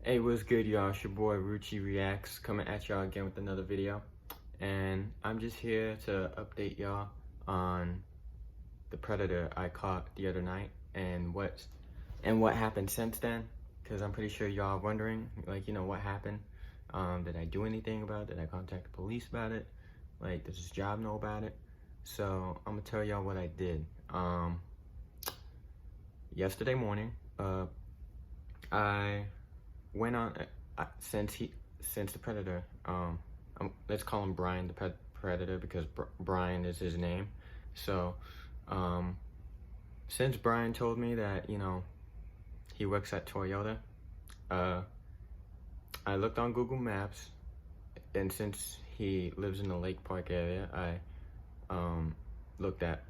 Hey, what's good, y'all? It's your boy Rucci Reacts coming at y'all again with another video. And I'm just here to update y'all on the predator I caught the other night and what happened since then. Because I'm pretty sure y'all are wondering, like, what happened? Did I do anything about it? Did I contact the police about it? Like, does this job know about it? So I'm gonna tell y'all what I did. Yesterday morning, I went on since the predator, let's call him Brian the predator because Brian is his name. So since Brian told me that he works at Toyota, I looked on Google Maps, and since he lives in the Lake Park area, I looked at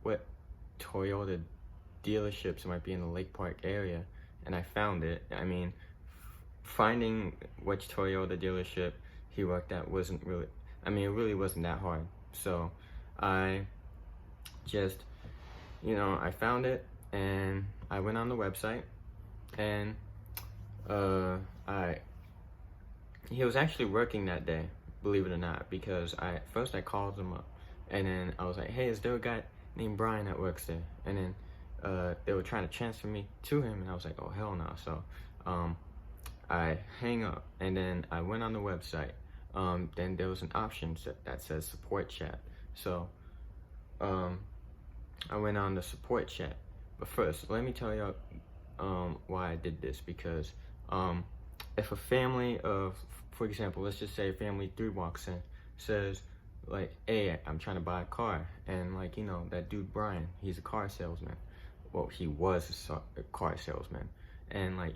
what Toyota dealerships might be in the Lake Park area, and I found it. I mean, finding which Toyota dealership he worked at wasn't really, it really wasn't that hard. So I just, I found it and I went on the website, and he was actually working that day, believe it or not, because first I called him up, and then I was like, hey, is there a guy named Brian that works there? And then they were trying to transfer me to him, and I was like, oh, hell no. So I hang up, and then I went on the website. Then there was an option that says support chat. So I went on the support chat. But first, let me tell you why I did this. Because if a family of, for example, let's just say family 3 walks in, says like, hey, I'm trying to buy a car, and like, that dude Brian, he's a car salesman. Well, he was a car salesman, and like,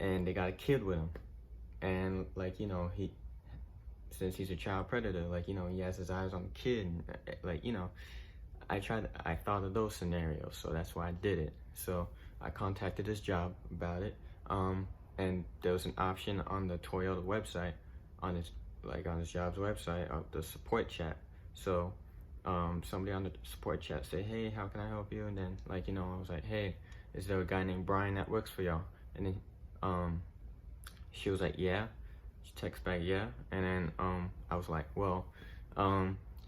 and they got a kid with him, and like, since he's a child predator, like, he has his eyes on the kid, and, like, I thought of those scenarios, so that's why I did it. So I contacted his job about it, and there was an option on the Toyota website, on his job's website, of the support chat. So somebody on the support chat said, hey, how can I help you? And then, like, I was like, hey, is there a guy named Brian that works for y'all? And then she was like, yeah. She texted back, yeah. And then I was like, well,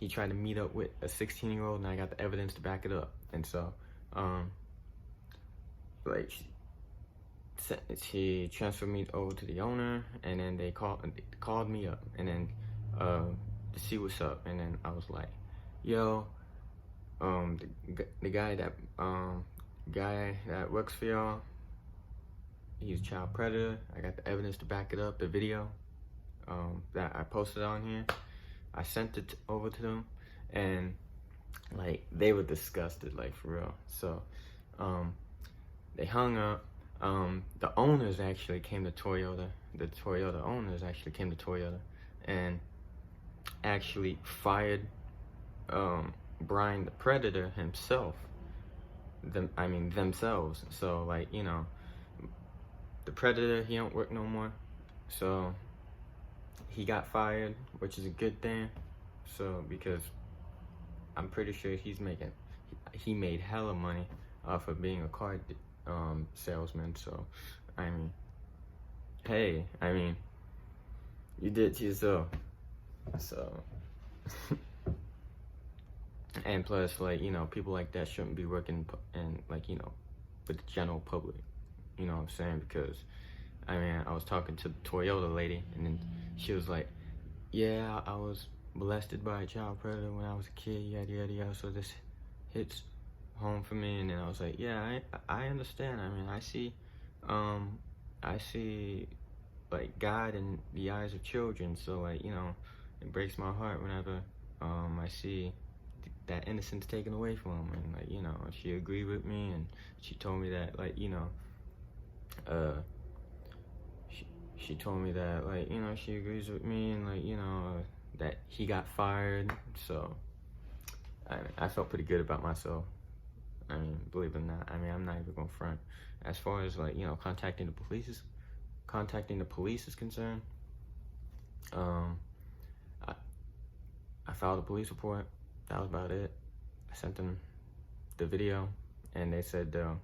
he tried to meet up with a 16-year-old, and I got the evidence to back it up. And so like, she transferred me over to the owner, and then they called me up, and then to see what's up. And then I was like, yo, the guy that works for y'all, he's a child predator. I got the evidence to back it up, the video that I posted on here. I sent it over to them, and like, they were disgusted, like, for real. So they hung up. The owners actually came to Toyota. The Toyota owners actually came to Toyota and actually fired Brian the predator himself. Themselves. So like, the predator, he don't work no more. So he got fired, which is a good thing. So because I'm pretty sure he made hella money off of being a car salesman. So hey, you did to yourself. So and plus, like, people like that shouldn't be working in, like, with the general public. You know what I'm saying? Because I was talking to the Toyota lady, and then she was like, yeah, I was molested by a child predator when I was a kid, yada yada yada, so this hits home for me. And then I was like, yeah, I understand. I see like God in the eyes of children, so like, it breaks my heart whenever I see that innocence taken away from them. And like, she agreed with me, and she told me that, like, she told me that, like, she agrees with me, and like, that he got fired. So I felt pretty good about myself. Believe it or not, I'm not even gonna front. As far as like, contacting the police is concerned, I filed a police report. That was about it. I sent them the video, and they said they'll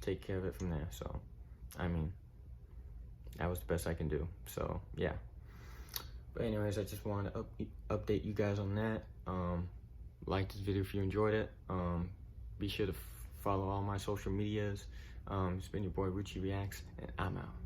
take care of it from there. So, I mean, that was the best I can do. So, yeah. But anyways, I just wanted to update you guys on that. Like this video if you enjoyed it. Be sure to follow all my social medias. It's been your boy Rucci Reacts, and I'm out.